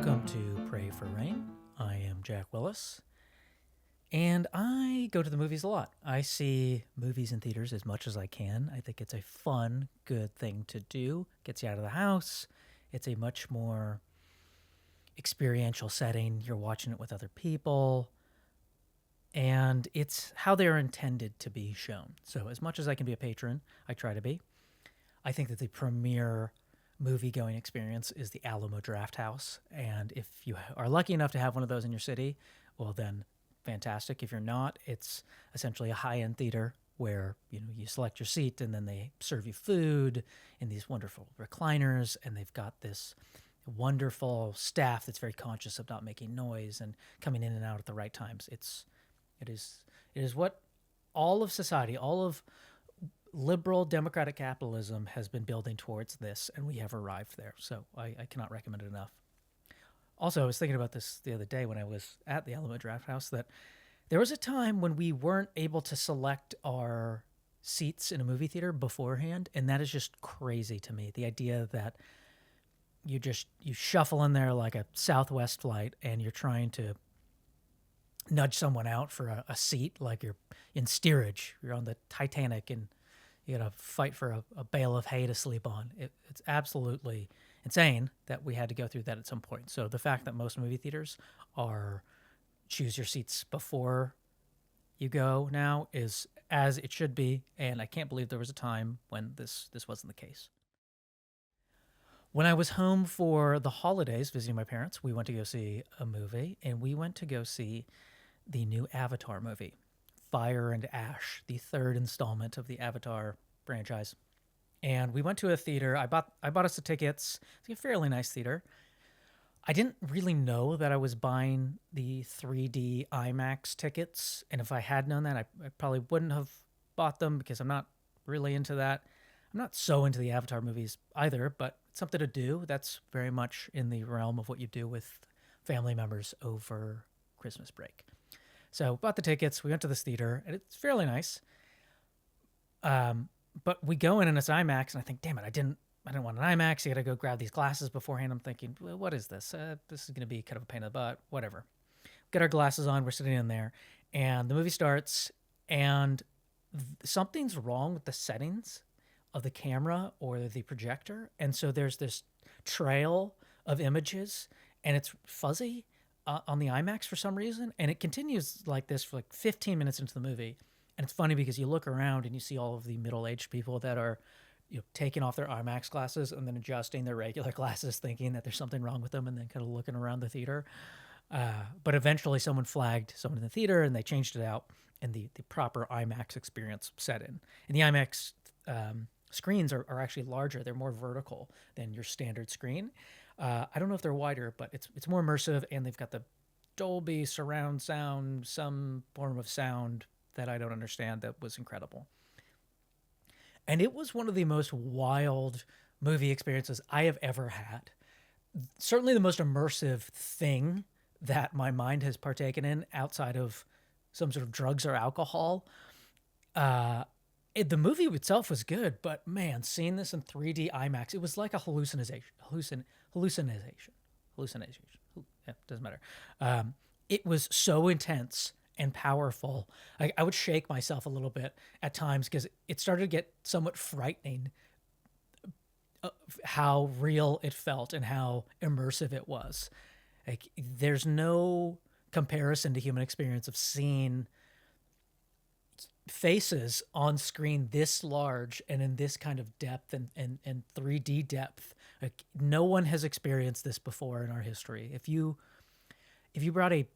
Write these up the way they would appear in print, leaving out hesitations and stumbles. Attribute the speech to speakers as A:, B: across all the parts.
A: Welcome to Pray for Rain. I am Jack Willis, and I go to the movies a lot. I see movies in theaters as much as I can. I think it's a fun, good thing to do. Gets you out of the house. It's a much more experiential setting. You're watching it with other people, and it's how they're intended to be shown. So as much as I can be a patron, I try to be. I think that the premier movie-going experience is the Alamo Drafthouse, and if you are lucky enough to have one of those in your city, well then, fantastic. If you're not, it's essentially a high-end theater where you select your seat and then they serve you food in these wonderful recliners, and they've got this wonderful staff that's very conscious of not making noise and coming in and out at the right times. It is what all of society, all of liberal democratic capitalism has been building towards this, and we have arrived there. So I cannot recommend it enough. Also, I was thinking about this the other day when I was at the Alamo Drafthouse, that there was a time when we weren't able to select our seats in a movie theater beforehand, and that is just crazy to me. The idea that you shuffle in there like a Southwest flight, and you're trying to nudge someone out for a seat, like you're in steerage, you're on the Titanic, and you got to fight for a bale of hay to sleep on. It's absolutely insane that we had to go through that at some point. So the fact that most movie theaters are choose your seats before you go now is as it should be, and I can't believe there was a time when this wasn't the case. When I was home for the holidays visiting my parents, we went to go see a movie, and we went to go see the new Avatar movie, Fire and Ash, the third installment of the Avatar franchise. And we went to a theater. I bought us the tickets. It's a fairly nice theater. I didn't really know that I was buying the 3D IMAX tickets, and if I had known that, I probably wouldn't have bought them because I'm not really into that. I'm not so into the Avatar movies either, but it's something to do. That's very much in the realm of what you do with family members over Christmas break. So bought the tickets. We went to this theater, and it's fairly nice. But we go in and it's IMAX, and I think, damn it, I didn't want an IMAX. You got to go grab these glasses beforehand. I'm thinking, well, what is this? This is going to be kind of a pain in the butt. Whatever. Get our glasses on. We're sitting in there, and the movie starts, and something's wrong with the settings of the camera or the projector, and so there's this trail of images, and it's fuzzy on the IMAX for some reason, and it continues like this for like 15 minutes into the movie. And it's funny because you look around and you see all of the middle-aged people that are taking off their IMAX glasses and then adjusting their regular glasses, thinking that there's something wrong with them, and then kind of looking around the theater. But eventually someone flagged someone in the theater, and they changed it out, and the proper IMAX experience set in. And the IMAX screens are actually larger. They're more vertical than your standard screen. I don't know if they're wider, but it's more immersive, and they've got the Dolby surround sound, some form of sound that I don't understand, that was incredible. And it was one of the most wild movie experiences I have ever had. Certainly the most immersive thing that my mind has partaken in outside of some sort of drugs or alcohol. The movie itself was good, but man, seeing this in 3D IMAX, it was like a hallucination. Yeah, doesn't matter. It was so intense and powerful. I would shake myself a little bit at times because it started to get somewhat frightening how real it felt and how immersive it was. Like, there's no comparison to human experience of seeing faces on screen this large and in this kind of depth and 3D depth. Like, no one has experienced this before in our history. If you brought a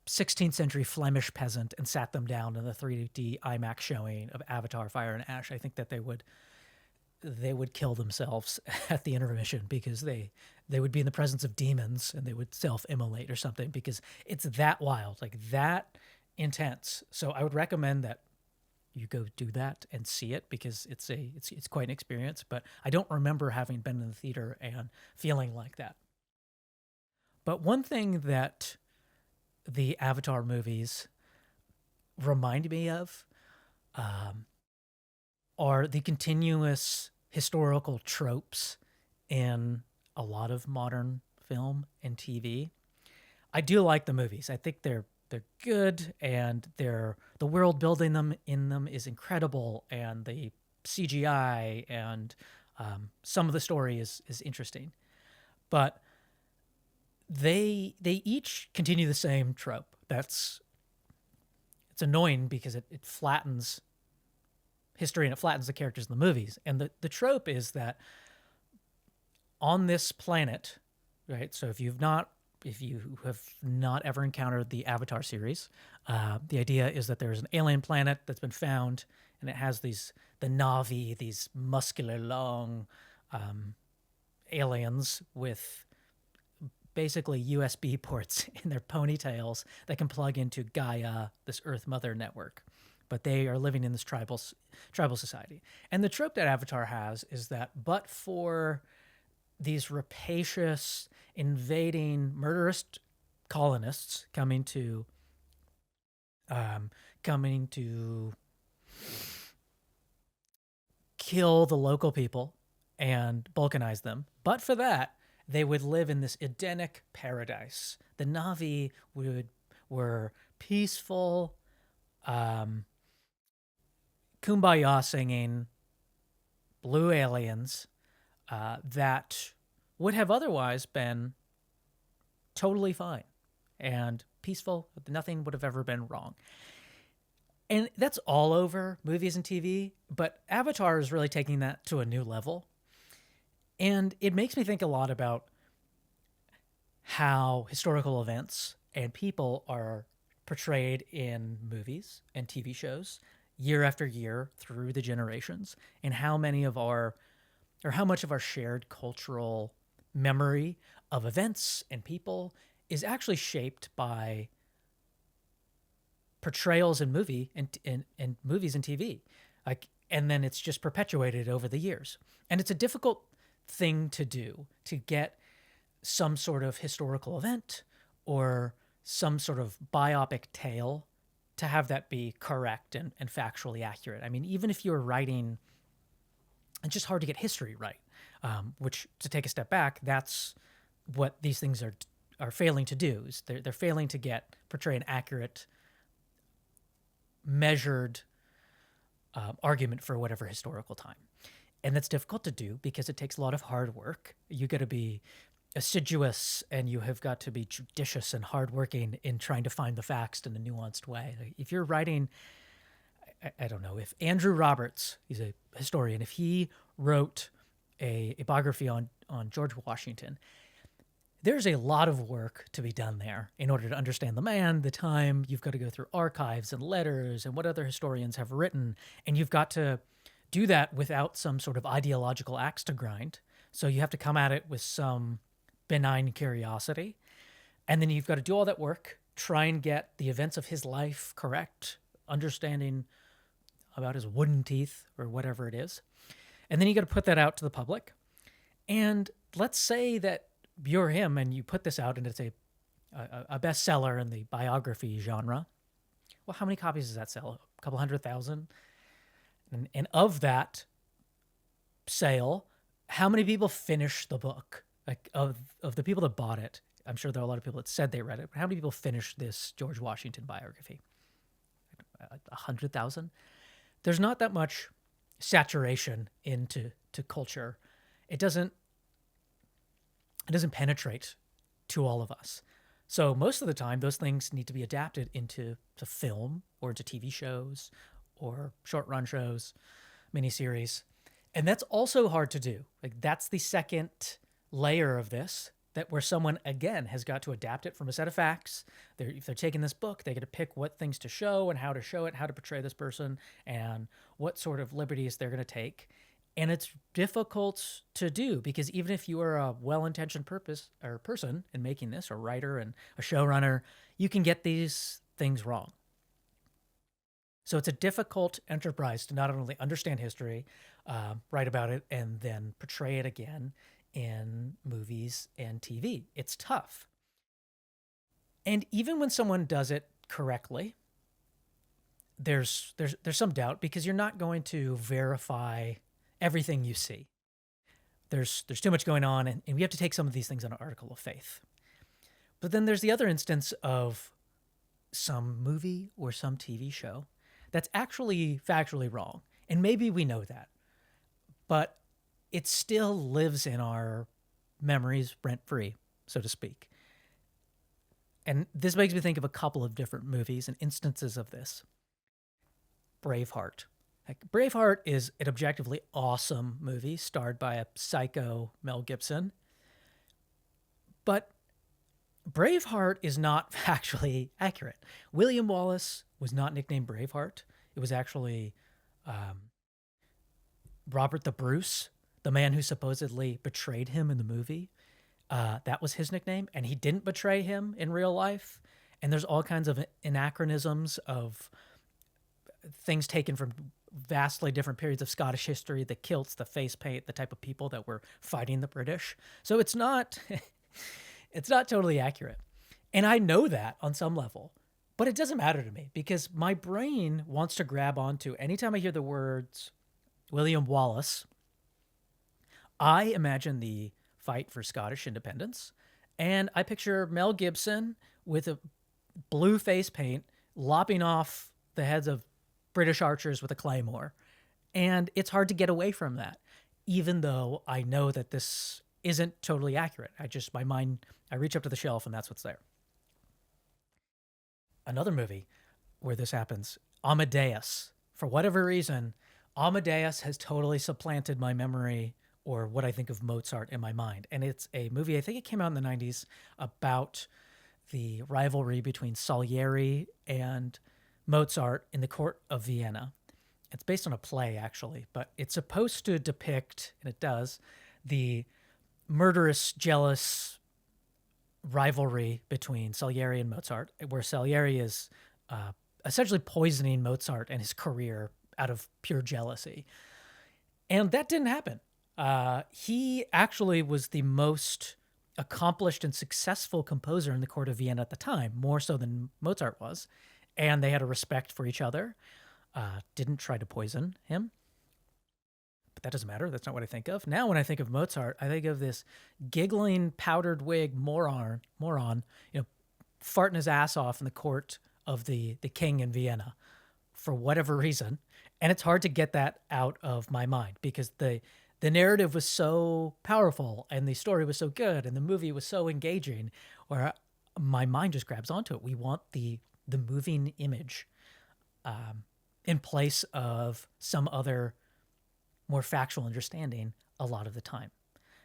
A: 16th century Flemish peasant and sat them down in the 3D IMAX showing of Avatar, Fire and Ash, I think that they would kill themselves at the intermission, because they would be in the presence of demons and they would self-immolate or something, because it's that wild, like that intense. So I would recommend that you go do that and see it, because it's quite an experience. But I don't remember having been in the theater and feeling like that. But one thing that the Avatar movies remind me of are the continuous historical tropes in a lot of modern film and TV. I do like the movies. I think they're good, and the world building them in them is incredible, and the CGI and some of the story is interesting. But they each continue the same trope. It's annoying because it flattens history and it flattens the characters in the movies. And the trope is that on this planet, right? So if you have not ever encountered the Avatar series, the idea is that there's an alien planet that's been found, and it has the Na'vi, these muscular, long aliens with basically USB ports in their ponytails that can plug into Gaia, this Earth Mother network. But they are living in this tribal society. And the trope that Avatar has is that, but for these rapacious, invading, murderous colonists coming to kill the local people and balkanize them, but for that, they would live in this Edenic paradise. The Na'vi were peaceful, kumbaya singing blue aliens that would have otherwise been totally fine and peaceful. Nothing would have ever been wrong. And that's all over movies and TV, but Avatar is really taking that to a new level. And it makes me think a lot about how historical events and people are portrayed in movies and TV shows year after year through the generations, and how much of our shared cultural memory of events and people is actually shaped by portrayals in movies and TV. And then it's just perpetuated over the years. And it's a difficult thing to do, to get some sort of historical event or some sort of biopic tale to have that be correct and factually accurate. I mean, even if you're writing, it's just hard to get history right, which, to take a step back, that's what these things are failing to do. Is they're failing to portray an accurate, measured argument for whatever historical time. And that's difficult to do because it takes a lot of hard work. You got to be assiduous, and you have got to be judicious and hardworking in trying to find the facts in a nuanced way. If you're writing, I don't know, if Andrew Roberts, he's a historian, if he wrote a biography on George Washington, there's a lot of work to be done there in order to understand the man, the time. You've got to go through archives and letters and what other historians have written, and you've got to do that without some sort of ideological axe to grind. So you have to come at it with some benign curiosity. And then you've got to do all that work, try and get the events of his life correct, understanding about his wooden teeth or whatever it is. And then you got to put that out to the public. And let's say that you're him and you put this out and it's a bestseller in the biography genre. Well, how many copies does that sell? A couple 100,000? And of that sale, how many people finish the book? Like of the people that bought it, I'm sure there are a lot of people that said they read it, but how many people finished this George Washington biography? 100,000? There's not that much saturation into culture. It doesn't penetrate to all of us. So most of the time, those things need to be adapted into film or into TV shows or short run shows, miniseries. And that's also hard to do. Like, that's the second layer of this, that where someone, again, has got to adapt it from a set of facts. If they're taking this book, they get to pick what things to show and how to show it, how to portray this person, and what sort of liberties they're going to take. And it's difficult to do because even if you are a well-intentioned person in making this, or writer and a showrunner, you can get these things wrong. So it's a difficult enterprise to not only understand history, write about it, and then portray it again in movies and TV. It's tough. And even when someone does it correctly, there's some doubt because you're not going to verify everything you see. there's too much going on, and we have to take some of these things on an article of faith. But then there's the other instance of some movie or some TV show that's actually factually wrong. And maybe we know that, but it still lives in our memories rent-free, so to speak. And this makes me think of a couple of different movies and instances of this. Braveheart. Braveheart is an objectively awesome movie starred by a psycho Mel Gibson. But Braveheart is not factually accurate. William Wallace was not nicknamed Braveheart. It was actually Robert the Bruce, the man who supposedly betrayed him in the movie. That was his nickname, and he didn't betray him in real life. And there's all kinds of anachronisms of things taken from vastly different periods of Scottish history, the kilts, the face paint, the type of people that were fighting the British. So it's not it's not totally accurate. And I know that on some level, but it doesn't matter to me because my brain wants to grab onto anytime I hear the words William Wallace, I imagine the fight for Scottish independence, and I picture Mel Gibson with a blue face paint lopping off the heads of British archers with a claymore. And it's hard to get away from that, even though I know that this isn't totally accurate. My mind, I reach up to the shelf and that's what's there. Another movie where this happens, Amadeus. For whatever reason, Amadeus has totally supplanted my memory or what I think of Mozart in my mind. And it's a movie, I think it came out in the 90s, about the rivalry between Salieri and Mozart in the court of Vienna. It's based on a play, actually, but it's supposed to depict, and it does, the murderous, jealous rivalry between Salieri and Mozart, where Salieri is essentially poisoning Mozart and his career out of pure jealousy. And that didn't happen. He actually was the most accomplished and successful composer in the court of Vienna at the time, more so than Mozart was. And they had a respect for each other, didn't try to poison him. But that doesn't matter. That's not what I think of. Now when I think of Mozart, I think of this giggling, powdered wig moron, farting his ass off in the court of the king in Vienna for whatever reason. And it's hard to get that out of my mind because the narrative was so powerful and the story was so good and the movie was so engaging where my mind just grabs onto it. We want the moving image in place of some other more factual understanding a lot of the time.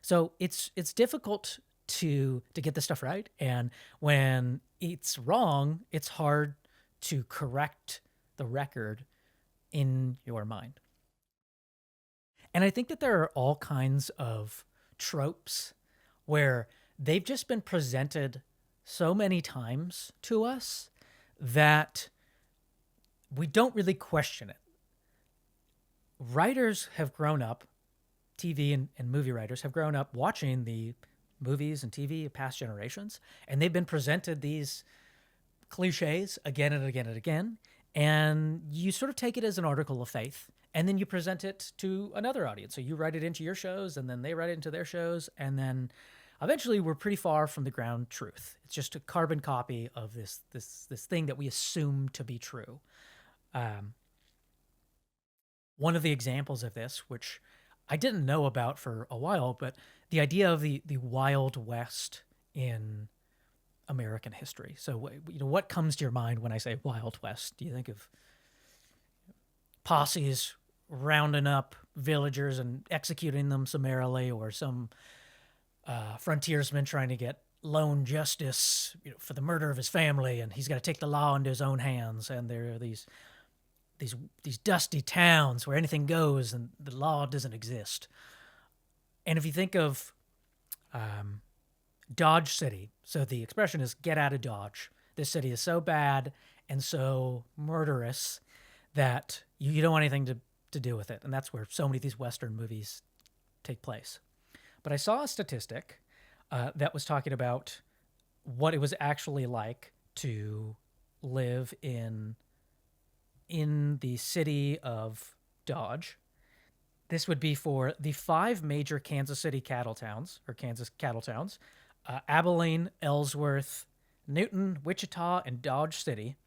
A: So it's difficult to get this stuff right. And when it's wrong, it's hard to correct the record in your mind. And I think that there are all kinds of tropes where they've just been presented so many times to us that we don't really question it. Writers have grown up, TV and movie writers have grown up watching the movies and TV of past generations, and they've been presented these cliches again and again and again, and you sort of take it as an article of faith, and then you present it to another audience. So you write it into your shows, and then they write it into their shows, and then eventually we're pretty far from the ground truth. It's just a carbon copy of this thing that we assume to be true. One of the examples of this, which I didn't know about for a while, but the idea of the Wild West in American history. So, what comes to your mind when I say Wild West? Do you think of posses rounding up villagers and executing them summarily, or some frontiersman trying to get lone justice for the murder of his family, and he's got to take the law into his own hands, and there are these dusty towns where anything goes and the law doesn't exist. And if you think of Dodge City, so the expression is get out of Dodge. This city is so bad and so murderous that you don't want anything to do with it. And that's where so many of these Western movies take place. But I saw a statistic that was talking about what it was actually like to live in the city of Dodge. This would be for the 5 major Kansas City cattle towns, or Kansas cattle towns: Abilene, Ellsworth, Newton, Wichita, and Dodge City.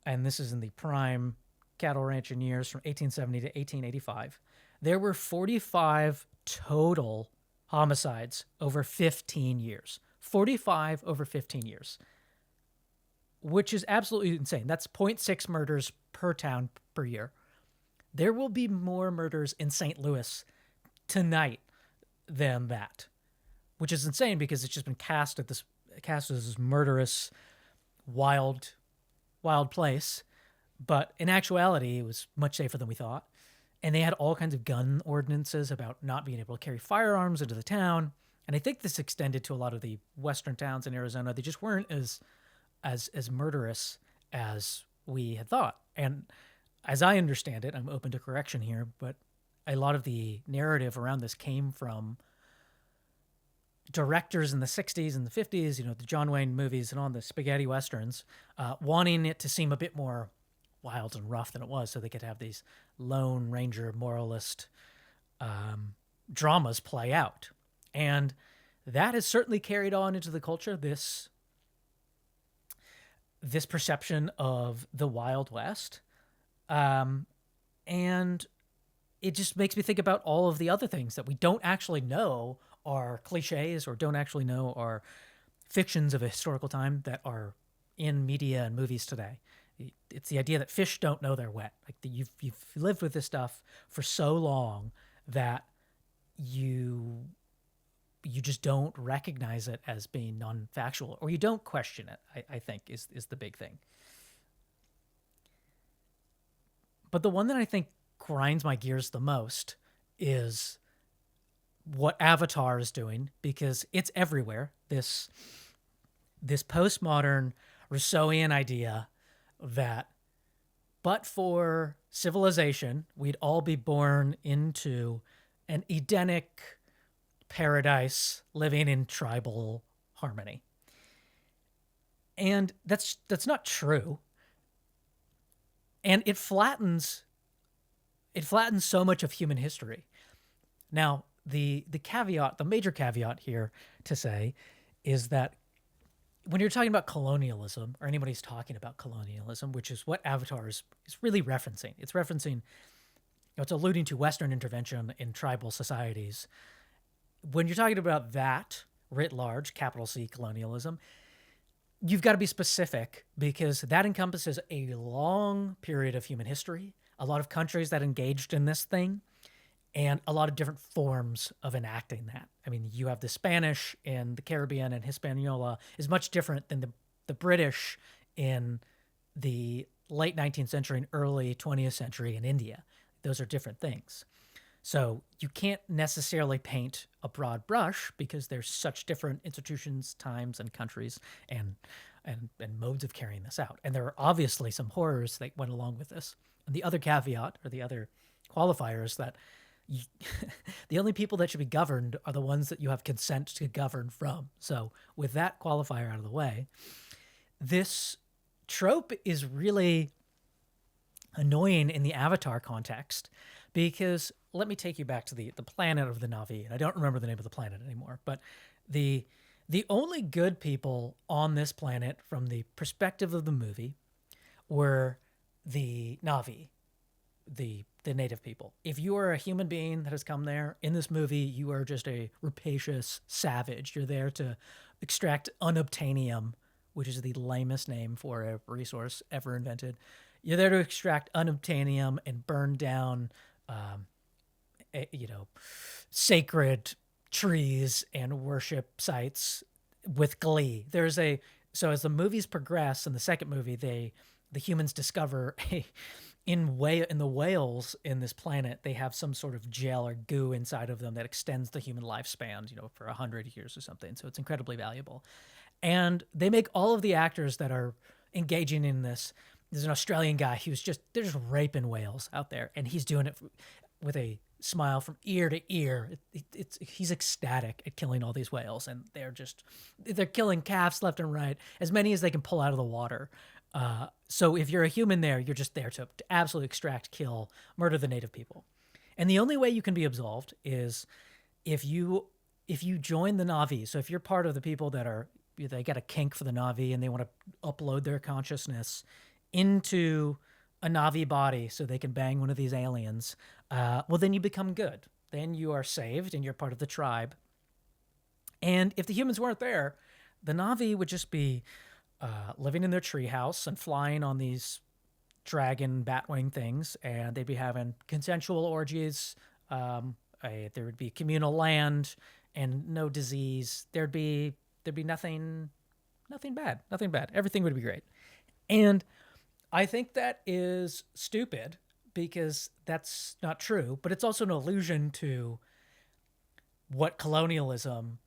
A: And this is in the prime cattle ranching years from 1870 to 1885. There were 45 total homicides over 15 years. 45 over 15 years, which is absolutely insane. That's 0.6 murders per town per year. There will be more murders in St. Louis tonight than that, which is insane because it's just been cast as this murderous, wild place. But in actuality, it was much safer than we thought. And they had all kinds of gun ordinances about not being able to carry firearms into the town. And I think this extended to a lot of the western towns in Arizona. They just weren't as murderous as we had thought. And as I understand it, I'm open to correction here, but a lot of the narrative around this came from directors in the 60s and the 50s, the John Wayne movies and all the spaghetti westerns, wanting it to seem a bit more wild and rough than it was, so they could have these Lone Ranger moralist dramas play out. And that has certainly carried on into the culture, this perception of the Wild West. And it just makes me think about all of the other things that we don't actually know are cliches or don't actually know are fictions of a historical time that are in media and movies today. It's the idea that fish don't know they're wet. Like you've lived with this stuff for so long that you just don't recognize it as being non-factual, or you don't question it, I think is the big thing. But the one that I think grinds my gears the most is what Avatar is doing, because it's everywhere. This postmodern Rousseauian idea that but for civilization, we'd all be born into an Edenic paradise living in tribal harmony. And that's not true. And it flattens so much of human history. Now, the major caveat here to say is that when you're talking about colonialism, or anybody's talking about colonialism, which is what Avatar is really referencing. It's referencing, it's alluding to Western intervention in tribal societies. When you're talking about that writ large, capital C colonialism, you've got to be specific, because that encompasses a long period of human history, a lot of countries that engaged in this thing, and a lot of different forms of enacting that. I mean, you have the Spanish in the Caribbean, and Hispaniola is much different than the British in the late 19th century and early 20th century in India. Those are different things. So you can't necessarily paint a broad brush, because there's such different institutions, times, and countries, and modes of carrying this out. And there are obviously some horrors that went along with this. And the other caveat, or the other qualifier, is that the only people that should be governed are the ones that you have consent to govern from. So with that qualifier out of the way, this trope is really annoying in the Avatar context, because let me take you back to the planet of the Na'vi. And I don't remember the name of the planet anymore, but the only good people on this planet from the perspective of the movie were the Na'vi, the native people. If you are a human being that has come there in this movie, you are just a rapacious savage. You're there to extract unobtainium, which is the lamest name for a resource ever invented. You're there to extract unobtainium and burn down, sacred trees and worship sites with glee. So as the movies progress, in the second movie, the humans discover in the whales in this planet, they have some sort of gel or goo inside of them that extends the human lifespan, for 100 years or something. So it's incredibly valuable. And they make all of the actors that are engaging in this. There's an Australian guy they're just raping whales out there, and he's doing it with a smile from ear to ear. He's ecstatic at killing all these whales, and they're killing calves left and right, as many as they can pull out of the water. So if you're a human there, you're just there to absolutely extract, kill, murder the native people. And the only way you can be absolved is if you join the Na'vi. So if you're part of the people that are, they got a kink for the Na'vi and they want to upload their consciousness into a Na'vi body so they can bang one of these aliens, well, then you become good. Then you are saved and you're part of the tribe. And if the humans weren't there, the Na'vi would just be living in their treehouse and flying on these dragon batwing things, and they'd be having consensual orgies. There would be communal land and no disease. There'd be nothing bad. Everything would be great. And I think that is stupid because that's not true, but it's also an allusion to what colonialism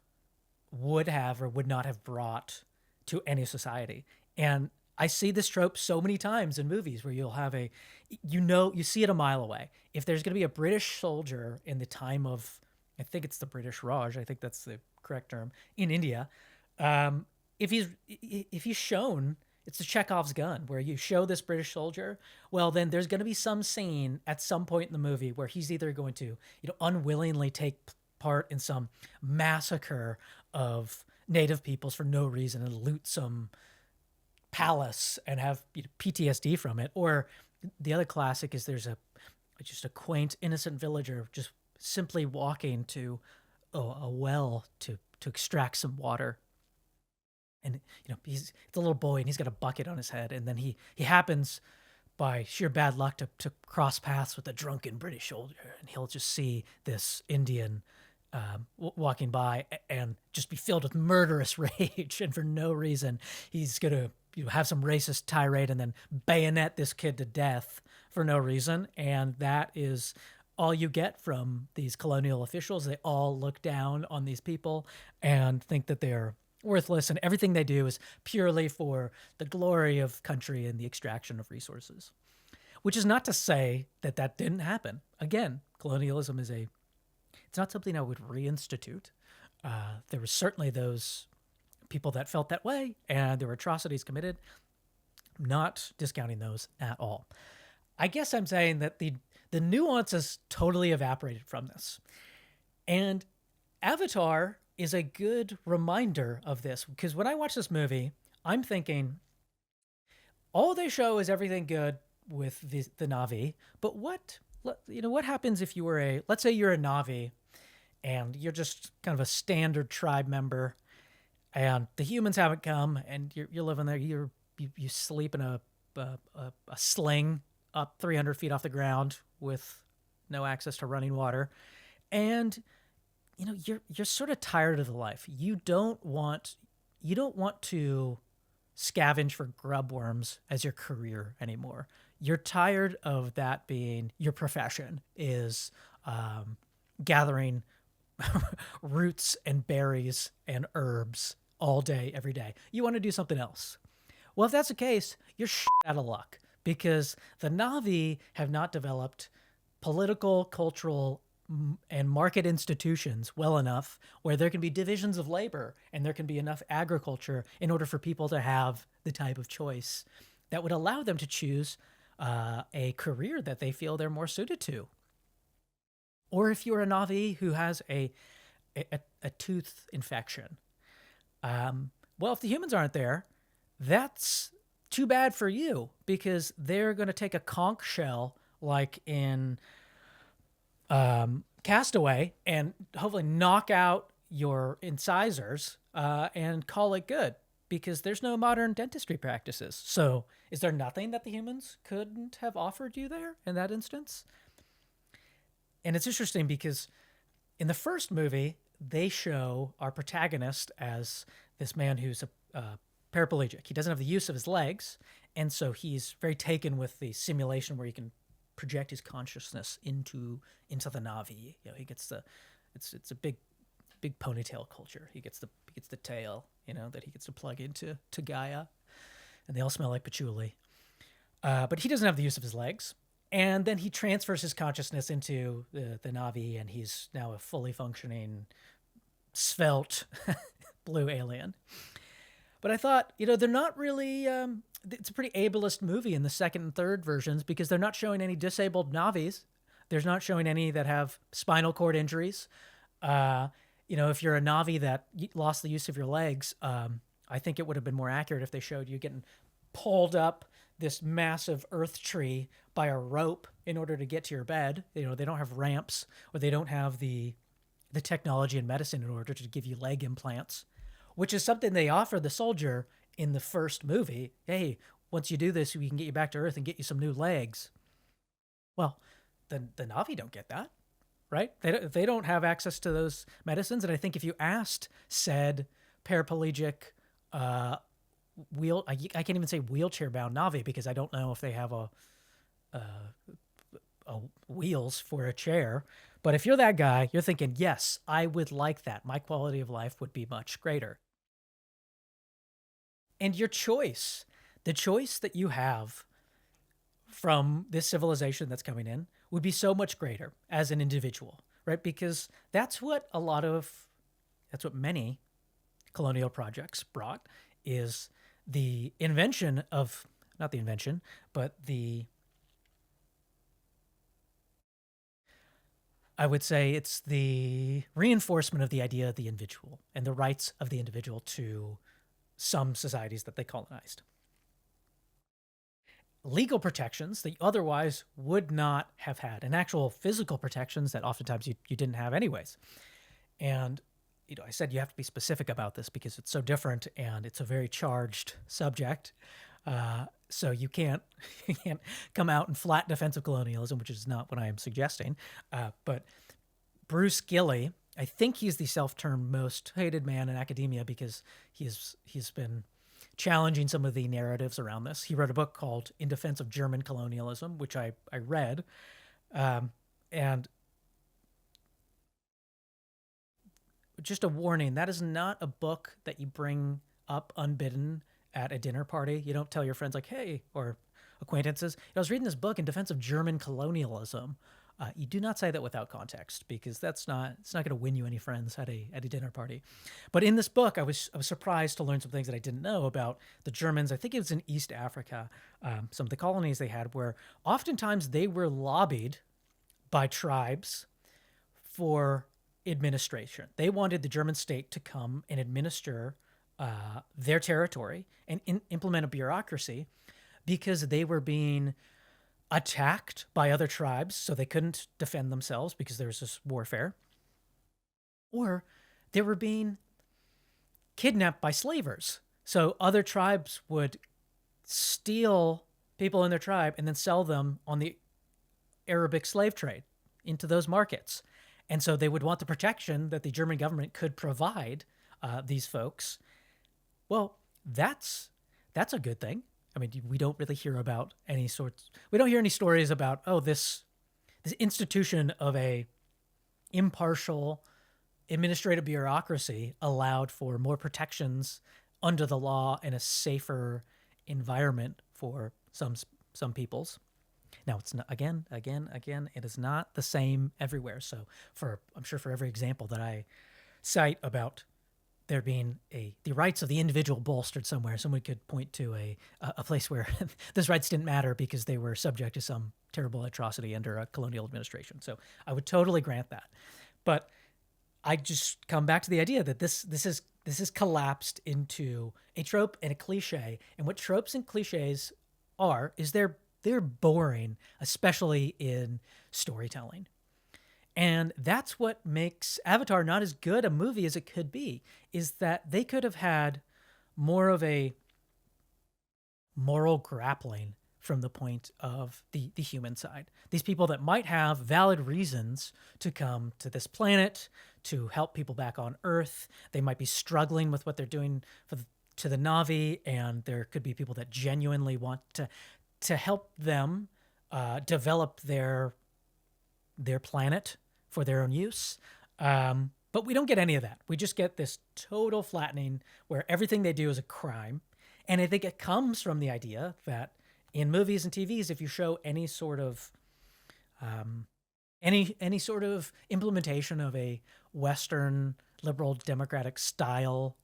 A: would have or would not have brought to any society. And I see this trope so many times in movies where you'll have you see it a mile away. If there's going to be a British soldier in the time of, I think it's the British Raj, I think that's the correct term, in India, if he's shown, it's the Chekhov's gun where you show this British soldier, well, then there's going to be some scene at some point in the movie where he's either going to, unwillingly take part in some massacre of native peoples for no reason and loot some palace and have PTSD from it. Or the other classic is there's just a quaint, innocent villager just simply walking to a well to extract some water. And, it's a little boy and he's got a bucket on his head. And then he happens by sheer bad luck to cross paths with a drunken British soldier. And he'll just see this Indian walking by and just be filled with murderous rage. And for no reason, he's going to have some racist tirade and then bayonet this kid to death for no reason. And that is all you get from these colonial officials. They all look down on these people and think that they're worthless, and everything they do is purely for the glory of country and the extraction of resources. Which is not to say that that didn't happen. Again, colonialism it's not something I would reinstitute. There were certainly those people that felt that way, and there were atrocities committed. I'm not discounting those at all. I guess I'm saying that the nuances totally evaporated from this. And Avatar is a good reminder of this, because when I watch this movie, I'm thinking, all they show is everything good with the Na'vi, but what happens if you were let's say you're a Na'vi and you're just kind of a standard tribe member and the humans haven't come and you're living there, you sleep in a sling up 300 feet off the ground with no access to running water, and you're sort of tired of the life. You don't want to scavenge for grub worms as your career anymore. You're tired of that being your profession, is gathering roots and berries and herbs all day, every day. You want to do something else. Well, if that's the case, you're out of luck, because the Na'vi have not developed political, cultural, and market institutions well enough where there can be divisions of labor and there can be enough agriculture in order for people to have the type of choice that would allow them to choose a career that they feel they're more suited to. Or if you're a Na'vi who has a tooth infection, well, if the humans aren't there, that's too bad for you, because they're going to take a conch shell like in Castaway and hopefully knock out your incisors and call it good, because there's no modern dentistry practices. So is there nothing that the humans couldn't have offered you there in that instance? And it's interesting because in the first movie, they show our protagonist as this man who's a paraplegic. He doesn't have the use of his legs, and so he's very taken with the simulation where he can project his consciousness into the Na'vi. He gets it's a big ponytail culture. He gets the tail, that he gets to plug into Gaia, and they all smell like patchouli. But he doesn't have the use of his legs, and then he transfers his consciousness into the Na'vi, and he's now a fully functioning, svelte blue alien. But I thought, they're not really. It's a pretty ableist movie in the second and third versions, because they're not showing any disabled Na'vis. There's not showing any that have spinal cord injuries. Uh, if you're a Navi that lost the use of your legs, I think it would have been more accurate if they showed you getting pulled up this massive earth tree by a rope in order to get to your bed. They don't have ramps, or they don't have the technology and medicine in order to give you leg implants, which is something they offer the soldier in the first movie. Hey, once you do this, we can get you back to Earth and get you some new legs. Well, the Navi don't get that, right? They don't have access to those medicines. And I think if you asked said paraplegic, I can't even say wheelchair bound Navi, because I don't know if they have a wheels for a chair. But if you're that guy, you're thinking, yes, I would like that. My quality of life would be much greater. And your choice, the choice that you have from this civilization that's coming in, would be so much greater as an individual, right? Because that's what many colonial projects brought, is the invention of, not the invention, but I would say it's the reinforcement of the idea of the individual and the rights of the individual to some societies that they colonized. Legal protections that you otherwise would not have had, and actual physical protections that oftentimes you didn't have anyways. And I said you have to be specific about this because it's so different and it's a very charged subject. So you can't come out and flat defensive colonialism, which is not what I am suggesting. But Bruce Gilley, I think he's the self-termed most hated man in academia because he's been challenging some of the narratives around this. He wrote a book called In Defense of German Colonialism, which I read. And just a warning, that is not a book that you bring up unbidden at a dinner party. You don't tell your friends like, hey, or acquaintances, I was reading this book in defense of German colonialism. You do not say that without context, because it's not going to win you any friends at a dinner party. But in this book, I was surprised to learn some things that I didn't know about the Germans. I think it was in East Africa, some of the colonies they had, where oftentimes they were lobbied by tribes for administration. They wanted the German state to come and administer their territory and implement a bureaucracy, because they were being attacked by other tribes, so they couldn't defend themselves because there was this warfare, or they were being kidnapped by slavers. So other tribes would steal people in their tribe and then sell them on the Arabic slave trade into those markets. And so they would want the protection that the German government could provide these folks. Well, that's a good thing. I mean, we don't really hear about we don't hear any stories about, this institution of a impartial administrative bureaucracy allowed for more protections under the law and a safer environment for some peoples. Now, it's not, again, it is not the same everywhere. So I'm sure for every example that I cite about there being the rights of the individual bolstered somewhere, someone could point to a place where those rights didn't matter because they were subject to some terrible atrocity under a colonial administration. So I would totally grant that. But I just come back to the idea that this is collapsed into a trope and a cliche. And what tropes and cliches are is they're boring, especially in storytelling. And that's what makes Avatar not as good a movie as it could be, is that they could have had more of a moral grappling from the point of the human side. These people that might have valid reasons to come to this planet, to help people back on Earth. They might be struggling with what they're doing to the Na'vi, and there could be people that genuinely want to help them develop their planet for their own use. But we don't get any of that. We just get this total flattening where everything they do is a crime. And I think it comes from the idea that in movies and TVs, if you show any sort of any sort of implementation of a Western liberal democratic style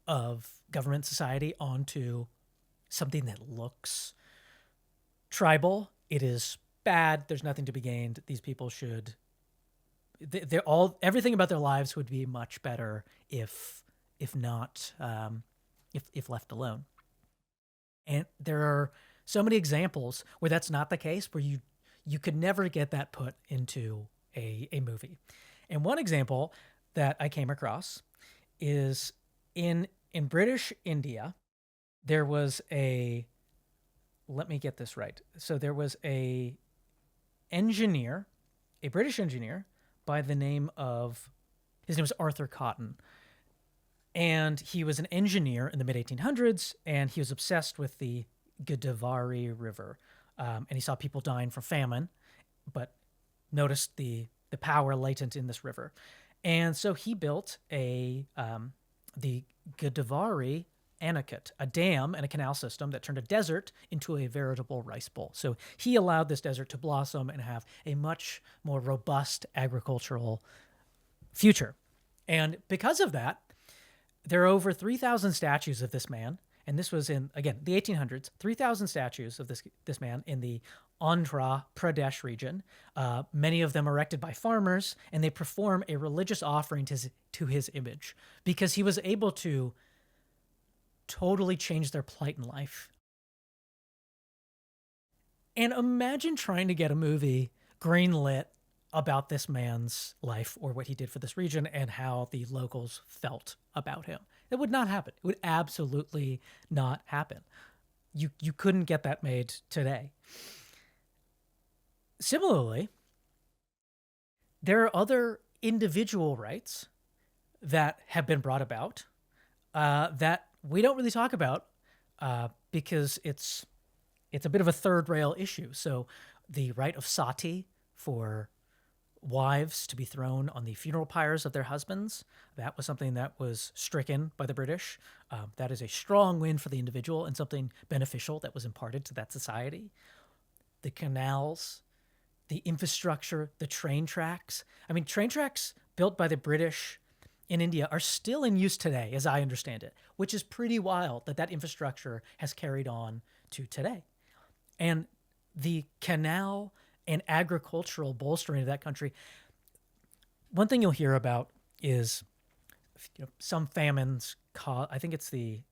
A: of government society onto something that looks tribal, it is bad. There's nothing to be gained. These people should, everything about their lives would be much better if not, if left alone. And there are so many examples where that's not the case, where you could never get that put into a movie. And one example that I came across is in British India, there was let me get this right. So there was a British engineer by the name of, his name was Arthur Cotton. And he was an engineer in the mid-1800s, and he was obsessed with the Godavari River. And he saw people dying from famine, but noticed the power latent in this river. And so he built the Godavari Anacut, a dam and a canal system that turned a desert into a veritable rice bowl. So he allowed this desert to blossom and have a much more robust agricultural future. And because of that, there are over 3,000 statues of this man. And this was in, again, the 1800s, 3,000 statues of this man in the Andhra Pradesh region. Many of them erected by farmers, and they perform a religious offering to his image because he was able to totally change their plight in life. And imagine trying to get a movie greenlit about this man's life or what he did for this region and how the locals felt about him. It would not happen. It would absolutely not happen. You couldn't get that made today. Similarly, there are other individual rights that have been brought about that we don't really talk about because it's a bit of a third rail issue. So the right of sati for wives to be thrown on the funeral pyres of their husbands, that was something that was stricken by the British. That is a strong win for the individual and something beneficial that was imparted to that society. The canals, the infrastructure, the train tracks. I mean, train tracks built by the British in India are still in use today, as I understand it, which is pretty wild that infrastructure has carried on to today. And the canal and agricultural bolstering of that country. One thing you'll hear about is some famines I think it's I'm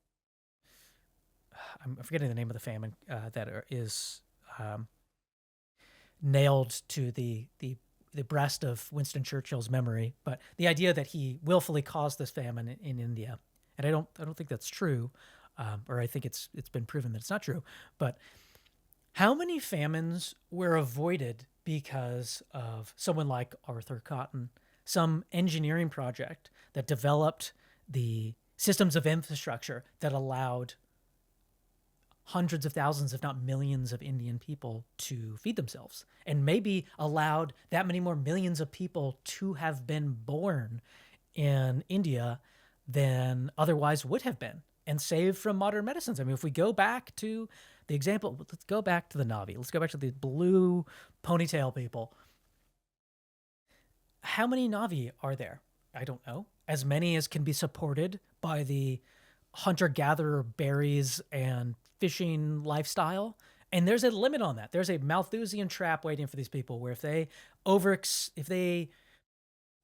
A: forgetting the name of the famine that is nailed to the breast of Winston Churchill's memory, but the idea that he willfully caused this famine in India, and I don't think that's true, or I think it's been proven that it's not true. But how many famines were avoided because of someone like Arthur Cotton, some engineering project that developed the systems of infrastructure that allowed hundreds of thousands, if not millions of Indian people to feed themselves, and maybe allowed that many more millions of people to have been born in India than otherwise would have been, and saved from modern medicines. I mean, if we go back to the example, let's go back to the Navi. Let's go back to the blue ponytail people. How many Navi are there? I don't know. As many as can be supported by the hunter-gatherer berries and fishing lifestyle. And there's a limit on that. There's a Malthusian trap waiting for these people where if they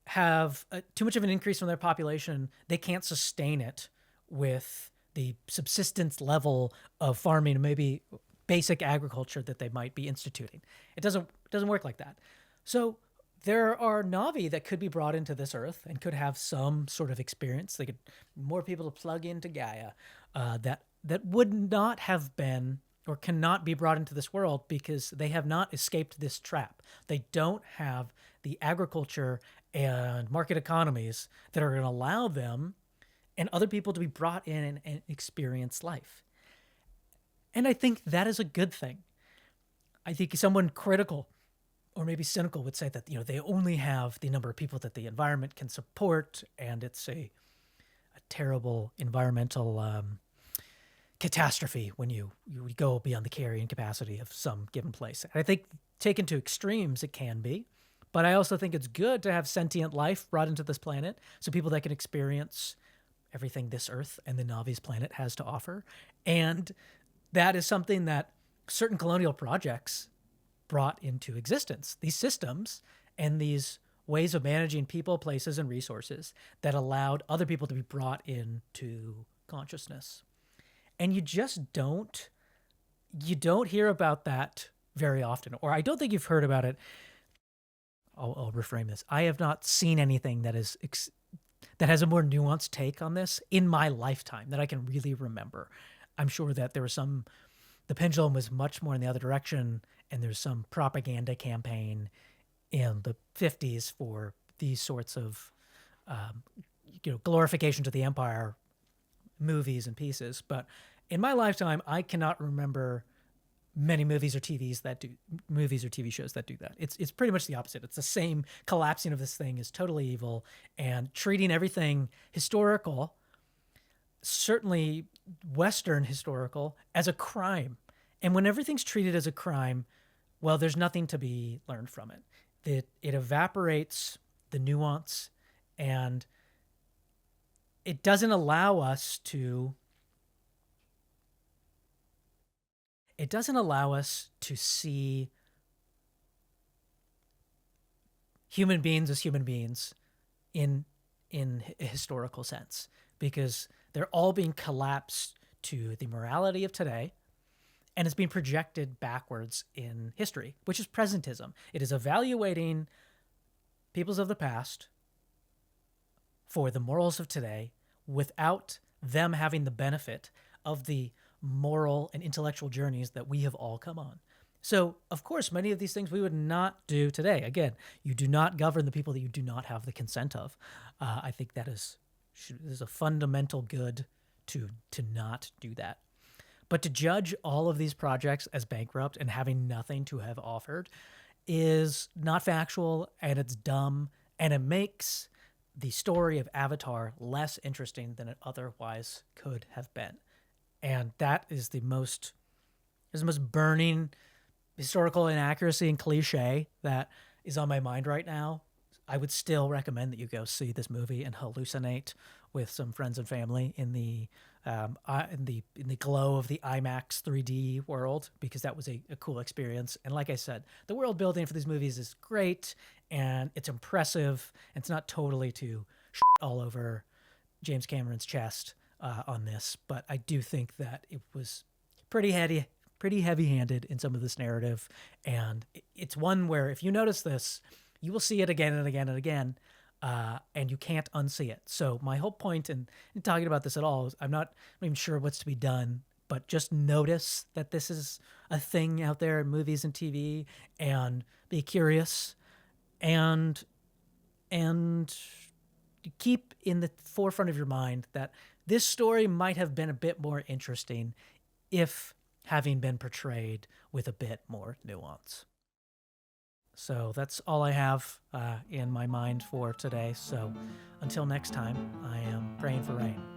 A: have too much of an increase from their population, they can't sustain it with the subsistence level of farming and maybe basic agriculture that they might be instituting. It doesn't work like that. So there are Navi that could be brought into this earth and could have some sort of experience. They could more people to plug into Gaia that would not have been or cannot be brought into this world because they have not escaped this trap. They don't have the agriculture and market economies that are going to allow them and other people to be brought in and experience life. And I think that is a good thing. I think someone critical or maybe cynical would say that, they only have the number of people that the environment can support, and it's a terrible environmental catastrophe when you go beyond the carrying capacity of some given place. And I think taken to extremes, it can be. But I also think it's good to have sentient life brought into this planet so people that can experience everything this Earth and the Navi's planet has to offer. And that is something that certain colonial projects brought into existence, these systems and these ways of managing people, places, and resources that allowed other people to be brought into consciousness. And you don't hear about that very often, or I don't think you've heard about it. I'll reframe this. I have not seen anything that that has a more nuanced take on this in my lifetime that I can really remember. I'm sure that there was the pendulum was much more in the other direction, and there's some propaganda campaign in the 50s for these sorts of glorification to the empire movies and pieces. But in my lifetime, I cannot remember many movies or TV shows that do that. It's pretty much the opposite. It's the same collapsing of this thing is totally evil and treating everything historical, certainly Western historical, as a crime. And when everything's treated as a crime, well, there's nothing to be learned from it. It evaporates the nuance, and it doesn't allow us to see human beings as human beings in a historical sense, because they're all being collapsed to the morality of today, and it's being projected backwards in history, which is presentism. It is evaluating peoples of the past for the morals of today without them having the benefit of the moral and intellectual journeys that we have all come on. So, of course, many of these things we would not do today. Again, you do not govern the people that you do not have the consent of. I think that is a fundamental good to not do that. But to judge all of these projects as bankrupt and having nothing to have offered is not factual, and it's dumb, and it makes the story of Avatar less interesting than it otherwise could have been. And that is the most burning historical inaccuracy and cliche that is on my mind right now. I would still recommend that you go see this movie and hallucinate with some friends and family in the glow of the IMAX 3D world, because that was a cool experience. And like I said, the world building for these movies is great, and it's impressive. It's not totally to all over James Cameron's chest on this, but I do think that it was pretty heavy-handed in some of this narrative, and it's one where if you notice this, you will see it again and again and again, and you can't unsee it. So my whole point in talking about this at all is I'm not even sure what's to be done, but just notice that this is a thing out there in movies and TV, and be curious, and keep in the forefront of your mind that this story might have been a bit more interesting if having been portrayed with a bit more nuance. So that's all I have in my mind for today. So until next time, I am praying for rain.